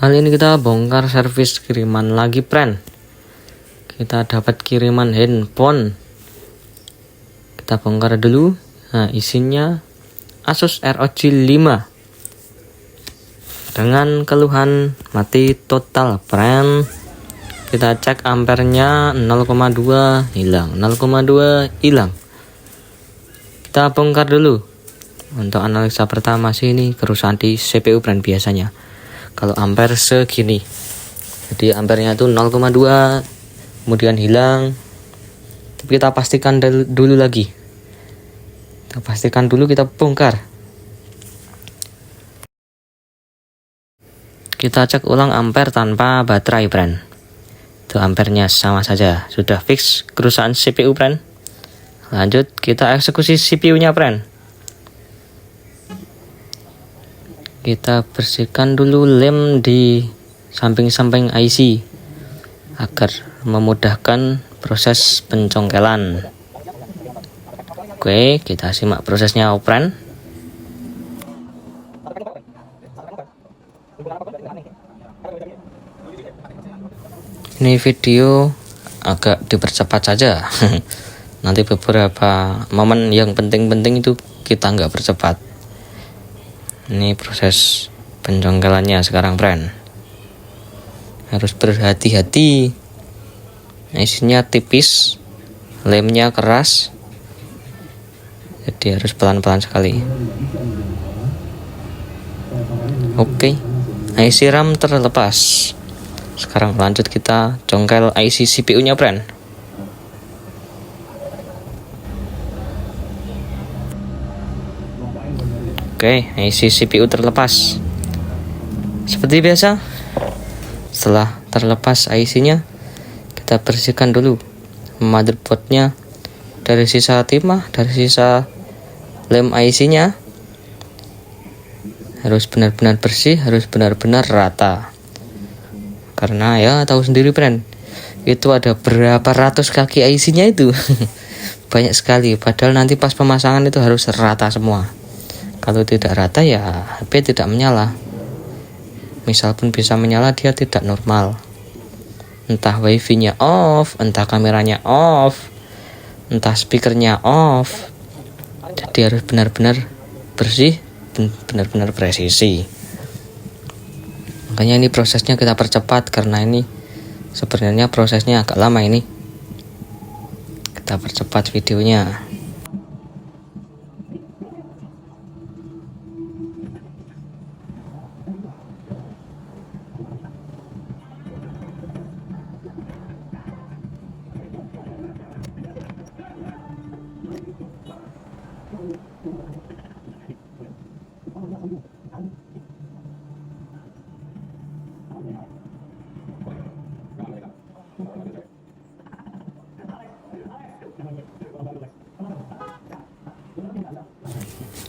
Kali ini kita bongkar servis kiriman lagi, friend. Kita dapat kiriman handphone. Kita bongkar dulu. Nah, isinya Asus ROG 5 dengan keluhan mati total, friend. Kita cek ampernya 0,2 hilang, 0,2 hilang. Kita bongkar dulu. Untuk analisa pertama sih ini kerusakan di CPU, friend, biasanya. Kalau ampere segini, jadi ampernya itu 0,2 kemudian hilang. Tapi kita pastikan dulu lagi. Kita pastikan dulu, kita bongkar. Kita cek ulang ampere tanpa baterai, friend. Itu ampernya sama saja, sudah fix kerusakan CPU, friend. Lanjut kita eksekusi CPU-nya, friend. Kita bersihkan dulu lem di samping-samping IC agar memudahkan proses pencongkelan. Oke, kita simak prosesnya, friend. Ini video agak dipercepat saja. Nanti beberapa momen yang penting-penting itu kita nggak percepat. Ini proses pencongkelannya sekarang, friend. Harus berhati-hati. Isinya tipis, lemnya keras, jadi harus pelan-pelan sekali. Oke, IC RAM terlepas. Sekarang lanjut kita congkel IC CPU-nya, friend. Oke, IC CPU terlepas. Seperti biasa, setelah terlepas IC-nya, kita bersihkan dulu motherboard-nya dari sisa timah, dari sisa lem IC-nya. Harus benar-benar bersih, harus benar-benar rata. Karena ya tahu sendiri, friend, itu ada berapa ratus kaki IC-nya itu. Banyak sekali, padahal nanti pas pemasangan itu harus rata semua. Kalau tidak rata ya HP tidak menyala. Misal pun bisa menyala, dia tidak normal. Entah wifi-nya off, entah kameranya off, entah speakernya off. Jadi harus benar-benar bersih, benar-benar presisi. Makanya ini prosesnya kita percepat, karena ini sebenarnya prosesnya agak lama ini. Kita percepat videonya.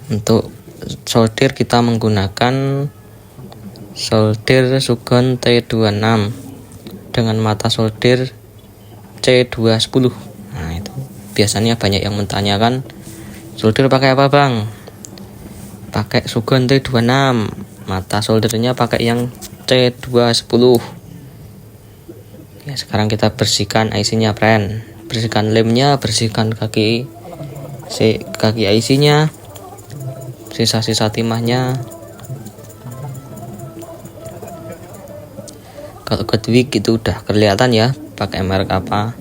Untuk solder kita menggunakan solder Sugon T26 dengan mata solder C210. Nah, itu biasanya banyak yang menanyakan, solder pakai apa, bang? Pakai Sugon T26, mata soldernya pakai yang C210. Ya, sekarang kita bersihkan IC-nya, friend. Bersihkan lemnya, bersihkan kaki IC-nya, sisa-sisa timahnya. Kalau Godwick itu udah kelihatan ya pakai merek apa.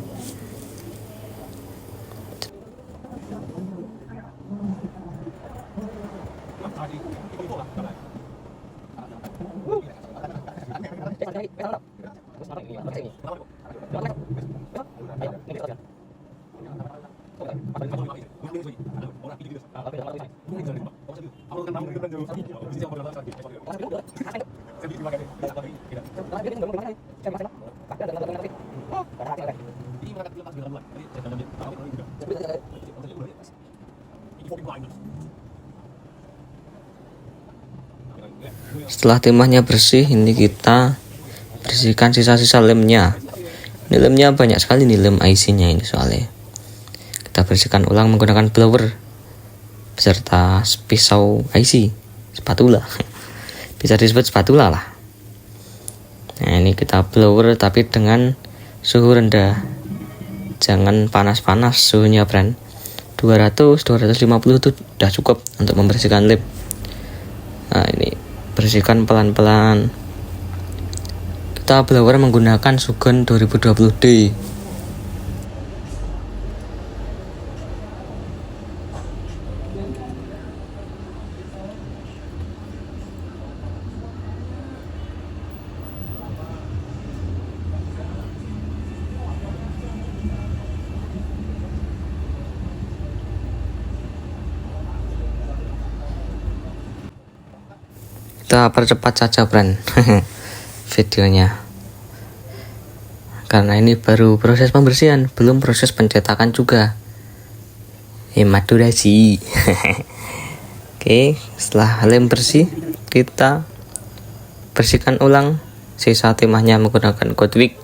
Setelah timahnya bersih, ini kita bersihkan sisa-sisa lemnya. Ini lemnya banyak sekali nih, lem IC-nya ini soalnya. Kita bersihkan ulang menggunakan blower beserta pisau IC, spatula. Bisa disebut spatula lah. Nah, ini kita blower tapi dengan suhu rendah, jangan panas-panas suhunya friend. 200-250 itu udah cukup untuk membersihkan lip. Nah, ini bersihkan pelan-pelan. Kita blower menggunakan Sugon 2020D. Kita percepat saja friend videonya, karena ini baru proses pembersihan, belum proses pencetakan juga. Hemat durasi. Oke, setelah lem bersih, kita bersihkan ulang sisa timahnya menggunakan Godwig.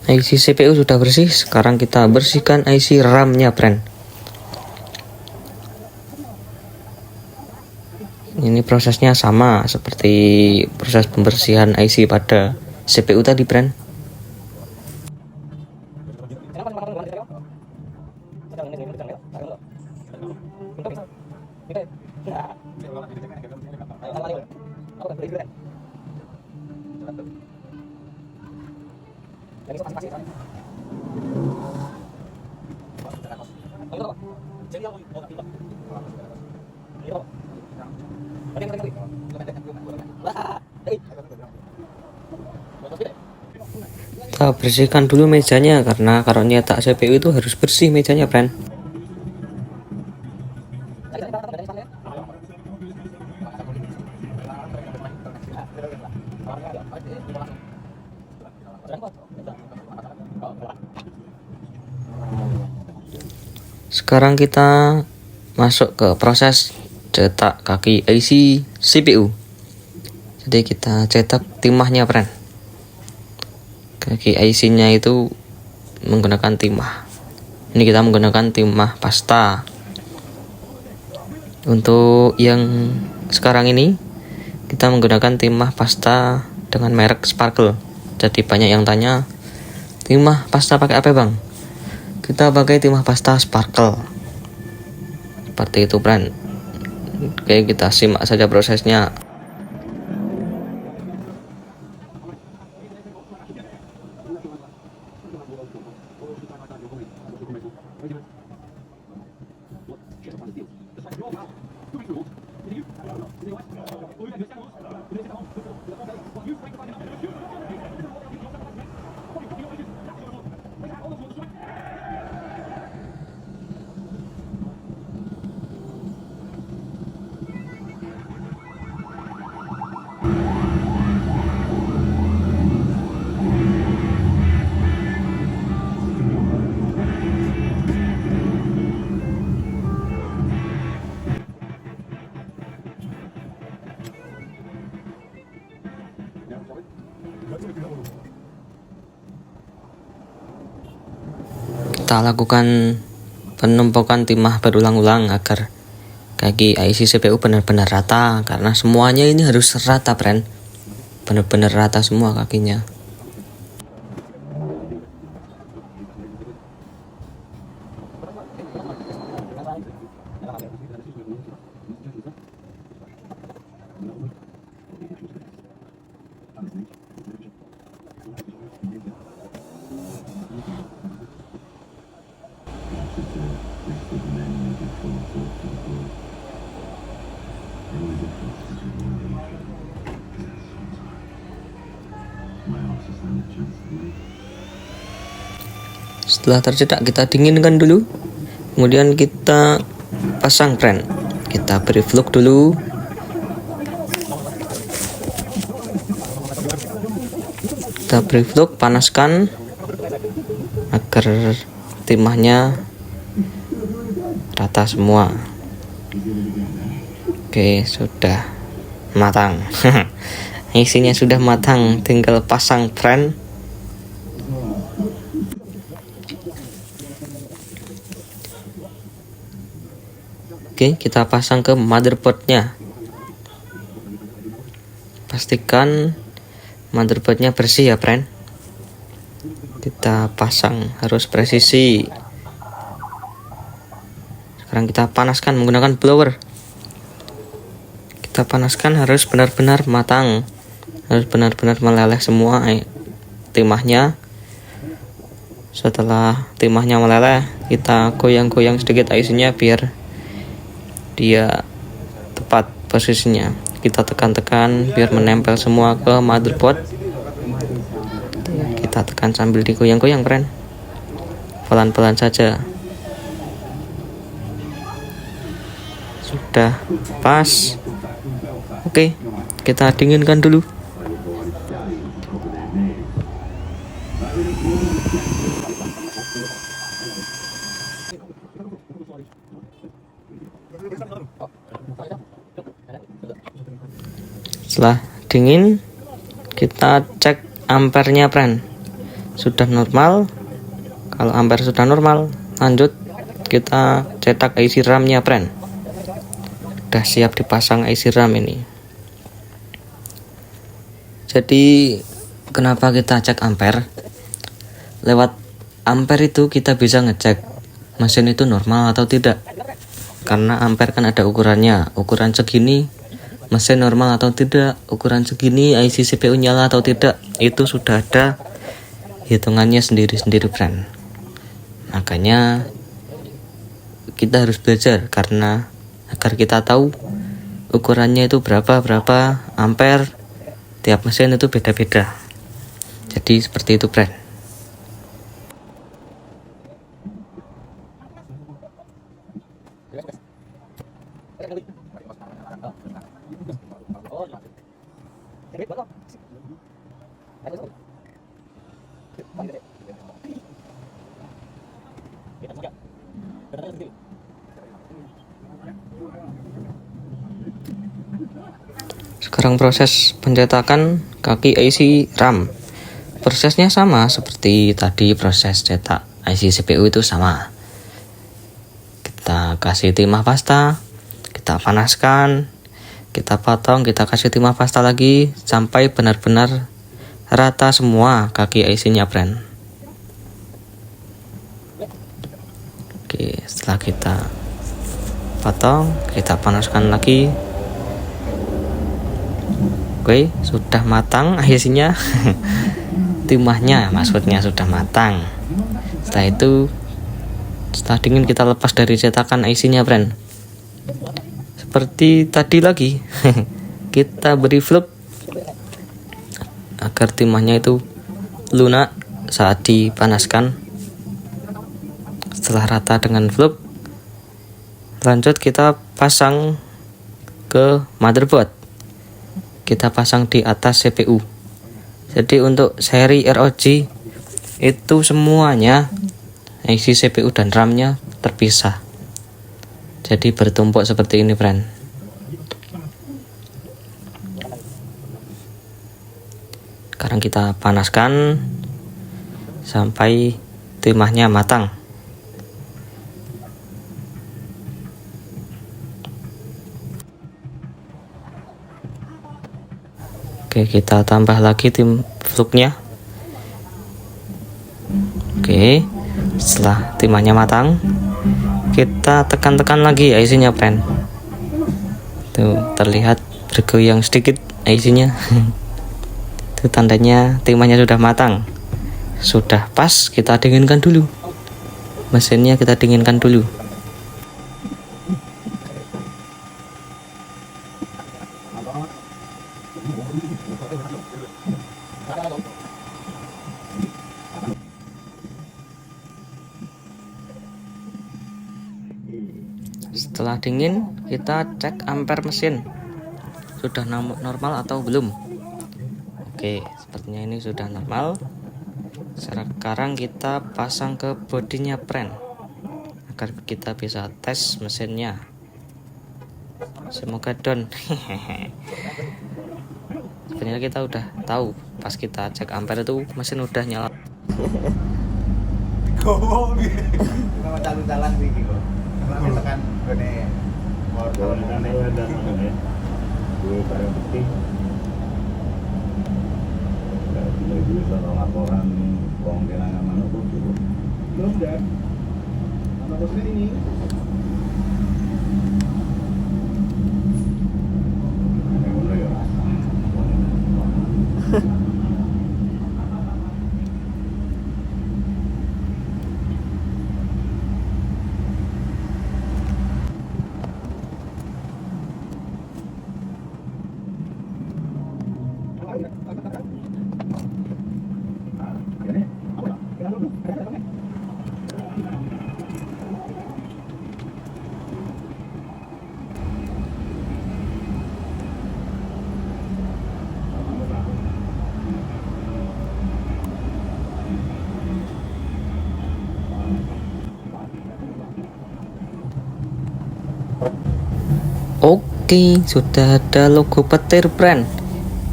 IC CPU sudah bersih, sekarang kita bersihkan IC RAM-nya friend. Ini prosesnya sama seperti proses pembersihan IC pada CPU tadi friend. Kita bersihkan dulu mejanya, karena kalau nyetak CPU itu harus bersih mejanya friend. Sekarang kita masuk ke proses cetak kaki IC CPU. Jadi kita cetak timahnya friend. Kaki IC nya itu menggunakan timah. Ini kita menggunakan timah pasta. Untuk yang sekarang ini kita menggunakan timah pasta dengan merek Sparkle. Jadi banyak yang tanya, timah pasta pakai apa bang? Kita pakai timah pasta Sparkle. Seperti itu friend. Oke, kita simak saja prosesnya. Kita lakukan penumpukan timah berulang-ulang agar kaki IC CPU benar-benar rata, karena semuanya ini harus rata friend, benar-benar rata semua kakinya. Setelah tercetak kita dinginkan dulu, kemudian kita pasang friend. Kita beri vlog dulu. Kita beri fluk, panaskan agar timahnya rata semua. Oke, sudah matang. Isinya sudah matang, tinggal pasang friend. Oke, kita pasang ke motherboardnya. Pastikan motherboardnya bersih ya friend. Kita pasang harus presisi. Sekarang kita panaskan menggunakan blower. Kita panaskan harus benar-benar matang, harus benar-benar meleleh semua timahnya. Setelah timahnya meleleh, kita goyang-goyang sedikit IC-nya biar dia tepat posisinya. Kita tekan-tekan biar menempel semua ke motherboard. Kita tekan sambil digoyang-goyang friend, pelan-pelan saja. Sudah pas. Oke, kita dinginkan dulu. Setelah dingin, kita cek ampernya friend. Sudah normal. Kalau ampere sudah normal, lanjut kita cetak IC RAM-nya friend. Sudah siap dipasang IC RAM ini. Jadi kenapa kita cek ampere? Lewat ampere itu kita bisa ngecek mesin itu normal atau tidak. Karena ampere kan ada ukurannya, ukuran segini mesin normal atau tidak, ukuran segini IC CPU nyala atau tidak, itu sudah ada hitungannya sendiri-sendiri friend. Makanya kita harus belajar, karena agar kita tahu ukurannya itu berapa ampere, tiap mesin itu beda-beda. Jadi seperti itu friend. Sekarang proses pencetakan kaki IC RAM. Prosesnya sama seperti tadi, proses cetak IC CPU itu sama. Kita kasih timah pasta, kita panaskan, kita potong, kita kasih timah pasta lagi sampai benar-benar rata semua kaki IC-nya friend. Oke, setelah kita potong, kita panaskan lagi. Oke, sudah matang IC-nya. Timahnya maksudnya sudah matang. Setelah itu, setelah dingin kita lepas dari cetakan IC-nya friend. Seperti tadi lagi. Kita beri fluk agar timahnya itu lunak saat dipanaskan. Setelah rata dengan fluk, lanjut kita pasang ke motherboard. Kita pasang di atas CPU. Jadi untuk seri ROG itu semuanya IC CPU dan RAM-nya terpisah. Jadi bertumpuk seperti ini friend. Sekarang kita panaskan sampai timahnya matang. Oke, kita tambah lagi tim fluknya. Oke, setelah timahnya matang, kita tekan-tekan lagi IC-nya friend. Tuh, terlihat bergoyang sedikit IC-nya. Itu tandanya timahnya sudah matang. Sudah pas, kita dinginkan dulu. Mesinnya kita dinginkan dulu. Setelah dingin, kita cek ampere mesin sudah normal atau belum. Oke, seperti sepertinya ini sudah normal. Sekarang kita pasang ke bodinya friend, agar kita bisa tes mesinnya. Semoga down. Sebenarnya kita udah tahu pas kita cek ampere itu mesin udah nyala. Kalau jalan iki kok. Karena tekan gone motor ngene. Gue bareng putih. Dari bisa laporan kehilangan mana pun dulu. Belum ya. Nama bosnya ini. Oke, sudah ada logo petir friend.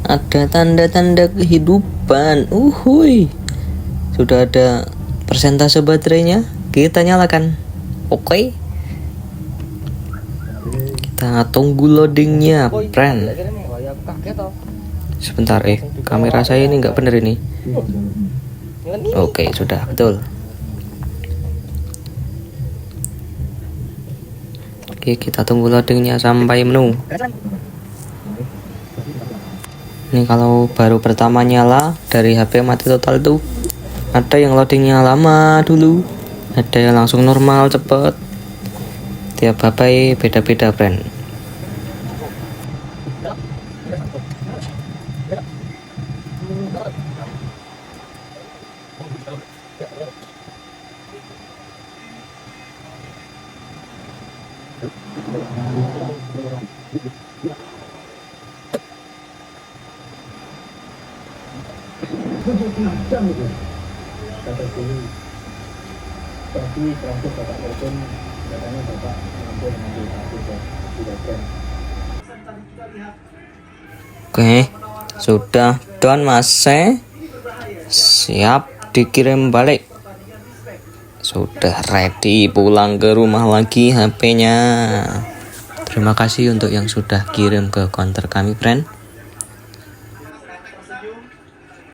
Ada tanda-tanda kehidupan. Uhuy. Sudah ada persentase baterainya. Kita nyalakan. Oke. Kita tunggu loadingnya friend. Sebentar, kamera saya ini nggak bener ini. Oke, sudah betul. Oke, kita tunggu loadingnya sampai menu. Ini kalau baru pertama nyala dari HP mati total tuh, ada yang loadingnya lama dulu, ada yang langsung normal cepet. Tiap HP beda-beda friend. Kata dulu, tapi terakhir Bapak telepon katanya Bapak mampu mengambil satu tidak kan. Oke, sudah done mas. Siap dikirim balik. Sudah ready pulang ke rumah lagi HP-nya. Terima kasih untuk yang sudah kirim ke konter kami friend.